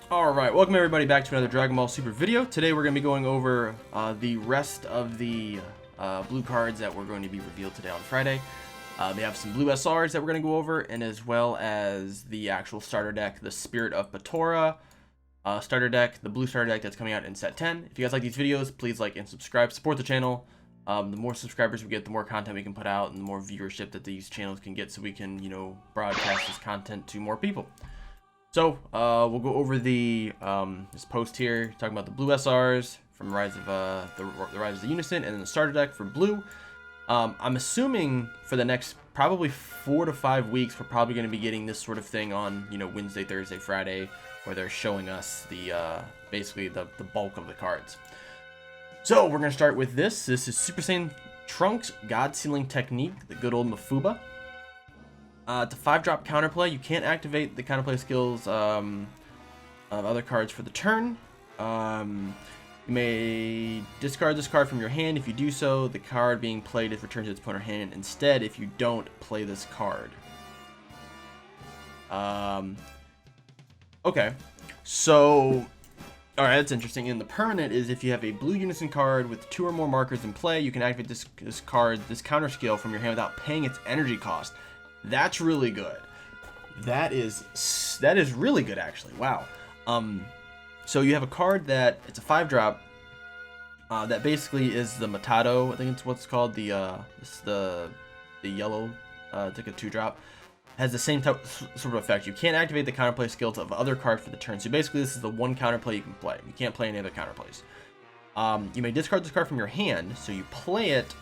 Alright, welcome everybody back to another Dragon Ball Super video. Today we're going to be going over the rest of the blue cards that were going to be revealed today on Friday. They have some blue SRs that we're going to go over, and as well as the actual starter deck, the Spirit of Patora starter deck, the blue starter deck that's coming out in set 10. If you guys like these videos, please like and subscribe, support the channel. The more subscribers we get, the more content we can put out, and the more viewership that these channels can get so we can, broadcast this content to more people. So, we'll go over the this post here, talking about the blue SRs from Rise of the Rise of the Unison, and then the starter deck for blue. I'm assuming for the next probably 4 to 5 weeks, we're probably going to be getting this sort of thing on, Wednesday, Thursday, Friday, where they're showing us the basically the bulk of the cards. So we're going to start with this. This is Super Saiyan Trunks God Sealing Technique, the good old Mafuba. It's a 5-drop counterplay. You can't activate the counterplay skills of other cards for the turn. You may discard this card from your hand. If you do so, the card being played is returned to its opponent's hand instead if you don't play this card. Okay. So, alright, that's interesting. And the permanent is if you have a blue Unison card with 2 or more markers in play, you can activate this counter skill from your hand without paying its energy cost. That's really good. That is really good, actually. Wow. So you have a card that it's a 5-drop that basically is the Matado. I think it's what's called the yellow. It's like a 2-drop. Has the same type sort of effect. You can't activate the counterplay skills of other cards for the turn. So basically, this is the one counterplay you can play. You can't play any other counterplays. You may discard this card from your hand. So you play it.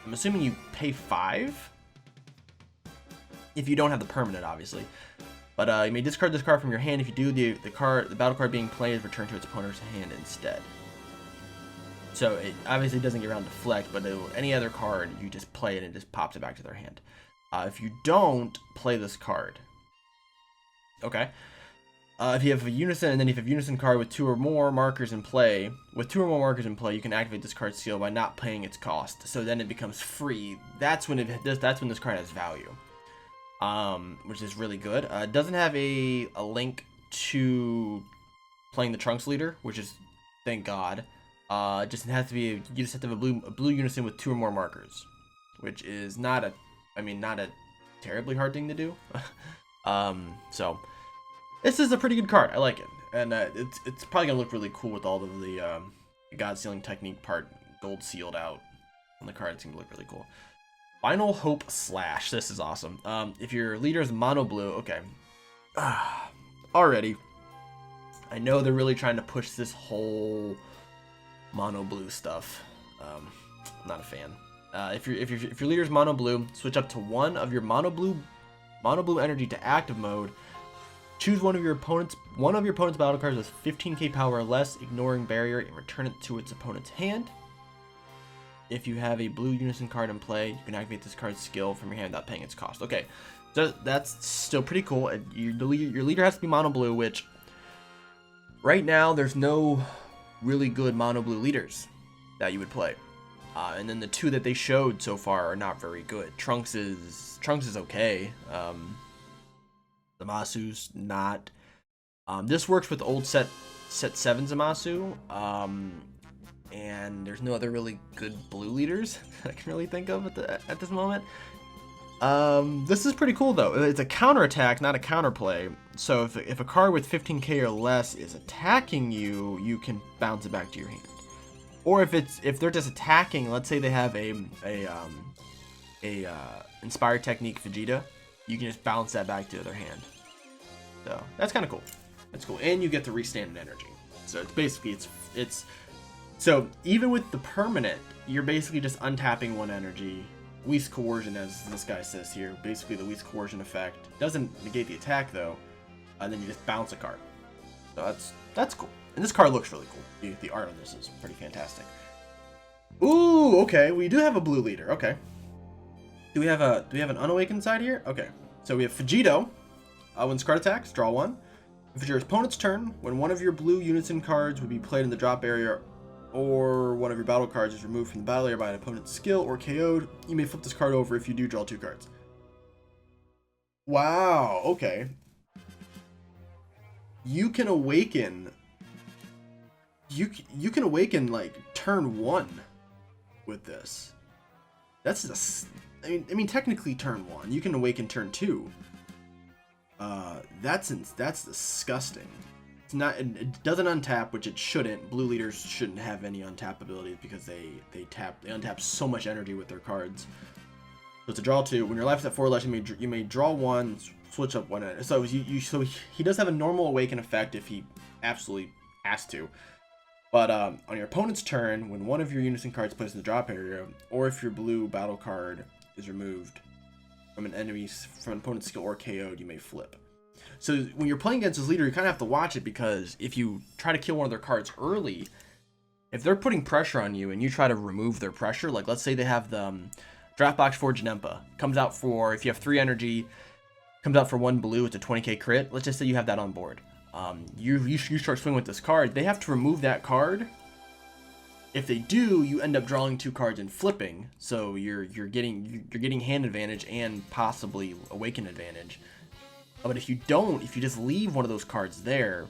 I'm assuming you pay 5. If you don't have the permanent, obviously. But you may discard this card from your hand. If you do, the battle card being played is returned to its opponent's hand instead. So it obviously doesn't get around to Flex, but any other card, you just play it and it just pops it back to their hand. If you don't play this card, okay. If you have a Unison, and then if you have a Unison card with 2 or more markers in play, you can activate this card's skill by not paying its cost. So then it becomes free. That's when this card has value. Which is really good. It doesn't have a link to playing the Trunks leader, which is, thank God. It just has to be, you just have to have a blue Unison with 2 or more markers, which is not a terribly hard thing to do. So this is a pretty good card. I like it, and it's probably gonna look really cool with all of the God Sealing Technique part gold sealed out on the card. It's gonna look really cool. Final Hope Slash. This is awesome. If your leader is mono blue, okay. Already, I know they're really trying to push this whole mono blue stuff. I'm not a fan. If your leader is mono blue, switch up to one of your mono blue energy to active mode. Choose one of your opponent's battle cards with 15k power or less, ignoring barrier, and return it to its opponent's hand. If you have a blue Unison card in play, you can activate this card's skill from your hand without paying its cost. Okay, so that's still pretty cool. Your leader has to be mono blue, which right now there's no really good mono blue leaders that you would play. And then the 2 that they showed so far are not very good. Trunks is okay. Zamasu's not. This works with old set 7 Zamasu. And there's no other really good blue leaders that I can really think of at this moment. This is pretty cool though. It's a counterattack, not a counterplay. So if a card with 15k or less is attacking you, you can bounce it back to your hand. Or if they're just attacking, let's say they have a Inspired Technique Vegeta, you can just bounce that back to their hand. So that's kind of cool. That's cool, and you get the restand energy. So it's basically it's. So even with the permanent, you're basically just untapping one energy. Whis Coercion, as this guy says here, basically the Whis Coercion effect. Doesn't negate the attack though, and then you just bounce a card. So that's cool. And this card looks really cool. The art on this is pretty fantastic. Ooh, okay, we do have a blue leader. Okay. Do we have an unawakened side here? Okay. So we have Vegito. When Scrut attacks, draw 1. If it's your opponent's turn, when one of your blue Unison cards would be played in the drop area, or one of your battle cards is removed from the battle area by an opponent's skill or KO'd, you may flip this card over. If you do, draw 2 cards. Wow, okay. you can awaken. You can awaken like turn 1 with this. That's just, I mean technically turn 1. You can awaken turn 2. That's disgusting. It's not. It doesn't untap, which it shouldn't. Blue leaders shouldn't have any untap abilities because they untap so much energy with their cards. So it's a draw 2. When your life is at 4 less, you may draw 1, switch up 1. So he does have a normal awaken effect if he absolutely has to. But on your opponent's turn, when one of your unison cards is placed in the drop area, or if your blue battle card is removed from an opponent's skill or KO'd, you may flip. So when you're playing against this leader, you kind of have to watch it, because if you try to kill one of their cards early, if they're putting pressure on you and you try to remove their pressure, like let's say they have the draft box for Janemba, comes out for, if you have 3 energy, comes out for 1 blue, it's a 20k crit. Let's just say you have that on board. You start swinging with this card, they have to remove that card. If they do, you end up drawing 2 cards and flipping, so you're getting hand advantage and possibly awaken advantage. But if you don't, if you just leave one of those cards there,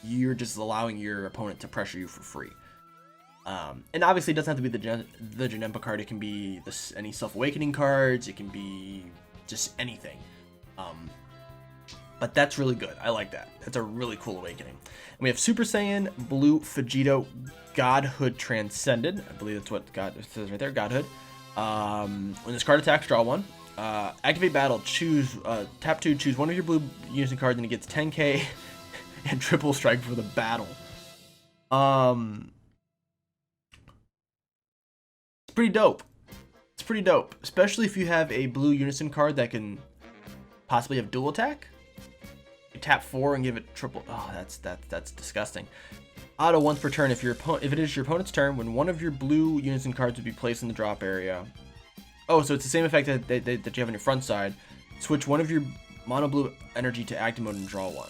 you're just allowing your opponent to pressure you for free. And obviously it doesn't have to be the Janemba card, it can be any self-awakening cards, it can be just anything. But that's really good. I like that. That's a really cool awakening. And we have Super Saiyan Blue Vegito Godhood Transcended. I believe that's what God says right there, Godhood. When this card attacks, draw 1. Activate battle, choose, tap 2, choose one of your blue unison cards, and it gets 10k and triple strike for the battle. It's pretty dope. It's pretty dope, especially if you have a blue unison card that can possibly have dual attack. You tap 4 and give it triple. Oh, that's disgusting. Auto once per turn. If it is your opponent's turn, when one of your blue unison cards would be placed in the drop area. Oh, so it's the same effect that you have on your front side. Switch one of your mono blue energy to active mode and draw 1.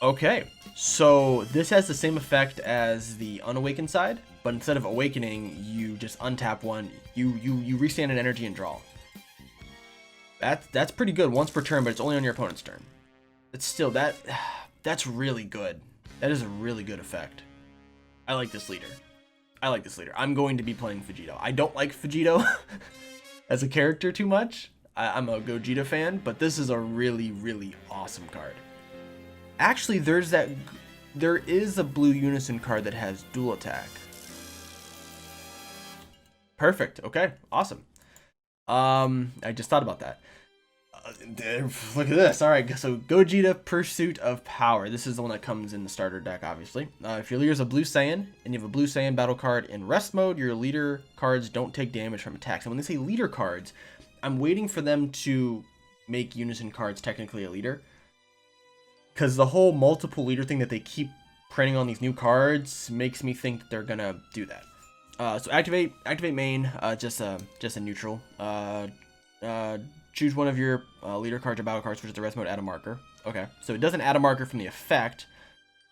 Okay, so this has the same effect as the unawakened side, but instead of awakening, you just untap 1. You restand an energy and draw. That's pretty good once per turn, but it's only on your opponent's turn. It's still that's really good. That is a really good effect. I like this leader. I'm going to be playing Vegito. I don't like Vegito as a character too much. I'm a Gogeta fan, but this is a really, really awesome card. Actually, there is a blue unison card that has dual attack. Perfect. Okay, awesome. I just thought about that. Look at this. Alright, so Gogeta Pursuit of Power. This is the one that comes in the starter deck, obviously. If your leader is a Blue Saiyan, and you have a Blue Saiyan battle card in rest mode, your leader cards don't take damage from attacks. And when they say leader cards, I'm waiting for them to make unison cards technically a leader. Because the whole multiple leader thing that they keep printing on these new cards makes me think that they're gonna do that. So activate main, just a neutral. Choose one of your leader cards or battle cards, which is the rest mode, add a marker. Okay, so it doesn't add a marker from the effect,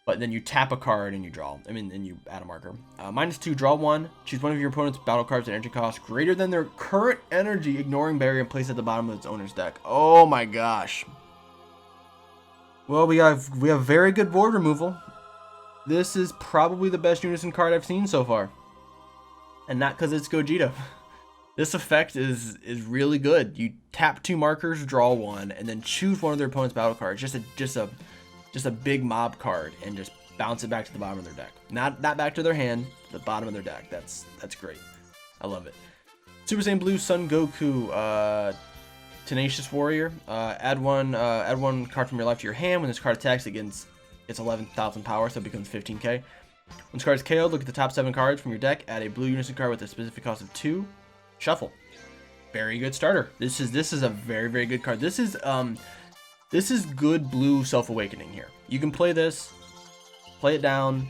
but then you tap a card and you draw. And you add a marker. -2, draw 1. Choose one of your opponent's battle cards at energy cost greater than their current energy, ignoring barrier, and place it at the bottom of its owner's deck. Oh my gosh. Well, we have very good void removal. This is probably the best unison card I've seen so far, and not because it's Gogeta. This effect is really good. You tap 2 markers, draw 1, and then choose one of their opponent's battle cards. Just a big mob card, and just bounce it back to the bottom of their deck. Not back to their hand, the bottom of their deck. That's great. I love it. Super Saiyan Blue Son Goku, Tenacious Warrior. Add one card from your life to your hand. When this card attacks, it's 11,000 power, so it becomes 15k. When this card is KO'd, look at the top 7 cards from your deck. Add a blue unison card with a specific cost of 2. Shuffle. Very good starter. This is a very, very good card. This is good blue self-awakening here. You can play this, play it down.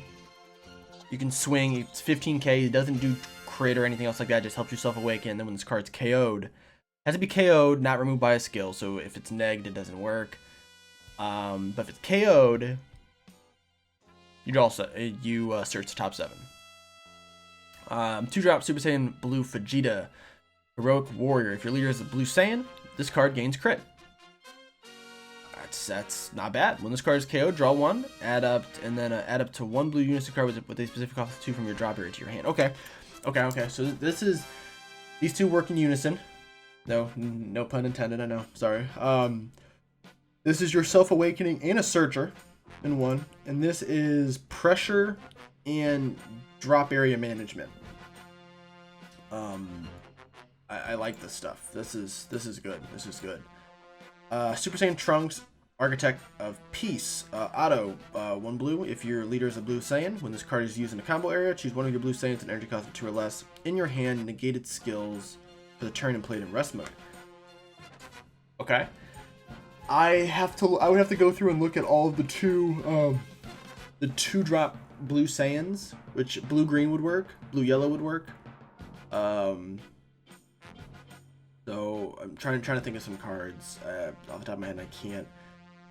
You can swing. It's 15k. It doesn't do crit or anything else like that. It just helps you self-awaken. And then when this card's KO'd, it has to be KO'd, not removed by a skill. So if it's negged, it doesn't work. But if it's KO'd, you search the top 7. 2-drop Super Saiyan Blue Vegeta Heroic Warrior. If your leader is a Blue Saiyan, this card gains crit. that's not bad. When this card is KO, draw 1, add up, and then add up to 1 blue unison card with a specific cost of 2 from your drop area to your hand. Okay. So these two work in unison. No pun intended. I know. Sorry. This is your Self-Awakening and a Searcher in one, and this is Pressure and Drop Area Management. I like this stuff. This is good. This is good. Super Saiyan Trunks, Architect of Peace, auto, 1 blue. If your leader is a blue Saiyan, when this card is used in a combo area, choose one of your blue Saiyans and energy cost of 2 or less in your hand, negate its skills for the turn and play it in rest mode. Okay. I would have to go through and look at all of the 2-drop blue Saiyans, which blue-green would work, blue-yellow would work. So I'm trying to think of some cards. Off the top of my head, I can't.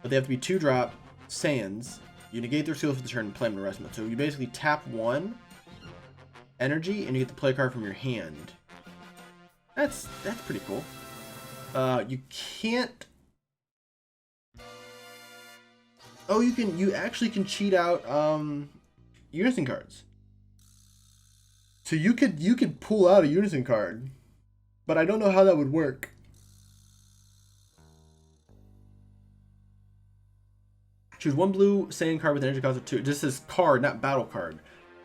But they have to be 2-drop Saiyans. You negate their skills for the turn and play them in rest mode. So you basically tap 1 energy and you get the play card from your hand. That's pretty cool. You can't. Oh, you actually can cheat out unison cards. So you could pull out a unison card, but I don't know how that would work. Choose 1 blue Saiyan card with energy cost of 2. This is card, not battle card.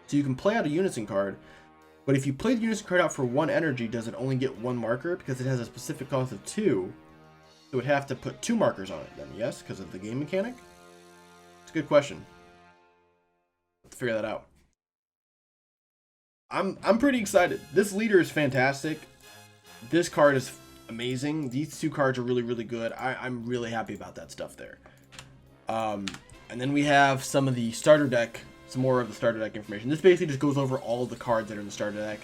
So you can play out a unison card, but if you play the unison card out for 1 energy, does it only get 1 marker because it has a specific cost of 2? So it would have to put 2 markers on it then, yes, because of the game mechanic. It's a good question. Let's figure that out. I'm pretty excited. This leader is fantastic. This card is amazing. These 2 cards are really, really good. I'm really happy about that stuff there. And then we have some of the starter deck, some more of the starter deck information. This basically just goes over all of the cards that are in the starter deck.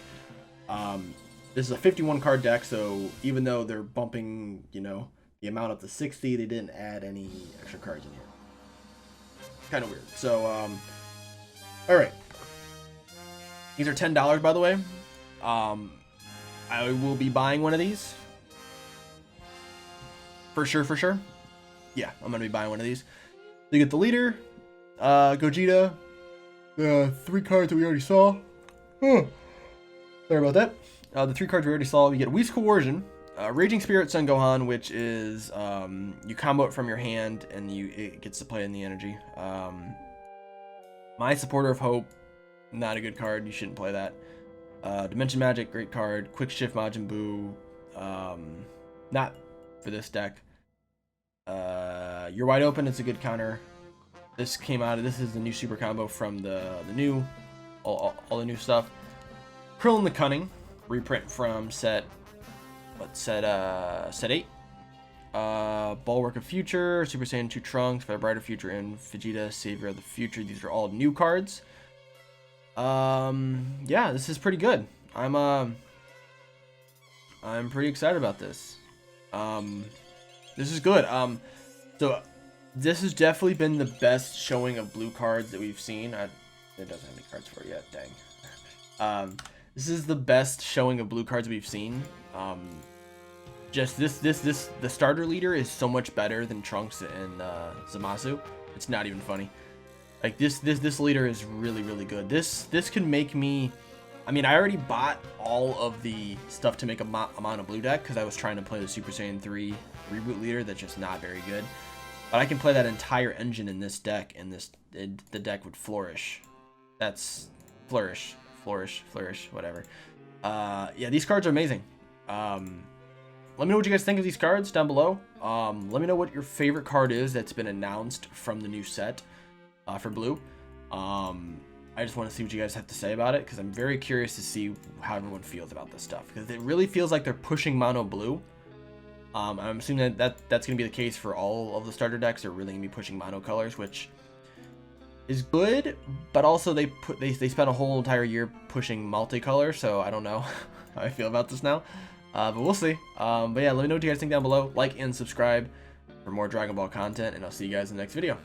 This is a 51 card deck, so even though they're bumping, the amount up to 60, they didn't add any extra cards in here. Kind of weird. So, all right. These are $10, by the way. I will be buying one of these. For sure. Yeah, I'm going to be buying one of these. You get the leader, Gogeta, the 3 cards that we already saw. Sorry about that. The 3 cards we already saw. You get Whis Coercion, Raging Spirit Son Gohan, which is you combo it from your hand and it gets to play in the energy. My Supporter of Hope, not a good card. You shouldn't play that. Dimension Magic, great card. Quick Shift Majin Buu, not for this deck. You're Wide Open, it's a good counter. This is the new super combo from the new all the new stuff. Krillin the Cunning, reprint from set 8. Bulwark of Future, Super Saiyan 2 Trunks, for a Brighter Future, and Vegeta, Savior of the Future. These are all new cards. Yeah, this is pretty good. I'm pretty excited about this. This is good. So this has definitely been the best showing of blue cards that we've seen. It doesn't have any cards for it yet, dang. This is the best showing of blue cards we've seen. Just the starter leader is so much better than Trunks and Zamasu. It's not even funny. Like this leader is really, really good. This can make me. I mean, I already bought all of the stuff to make a mono blue deck because I was trying to play the Super Saiyan 3 reboot leader that's just not very good. But I can play that entire engine in this deck, and the deck would flourish. That's flourish, whatever. Yeah, these cards are amazing. Let me know what you guys think of these cards down below. Let me know what your favorite card is that's been announced from the new set for blue. I just want to see what you guys have to say about it because I'm very curious to see how everyone feels about this stuff because it really feels like they're pushing mono blue. I'm assuming that's going to be the case for all of the starter decks. They're really going to be pushing mono colors, which is good, but also they spent a whole entire year pushing multicolor, so I don't know how I feel about this now. But we'll see. But yeah, let me know what you guys think down below. Like and subscribe for more Dragon Ball content, and I'll see you guys in the next video.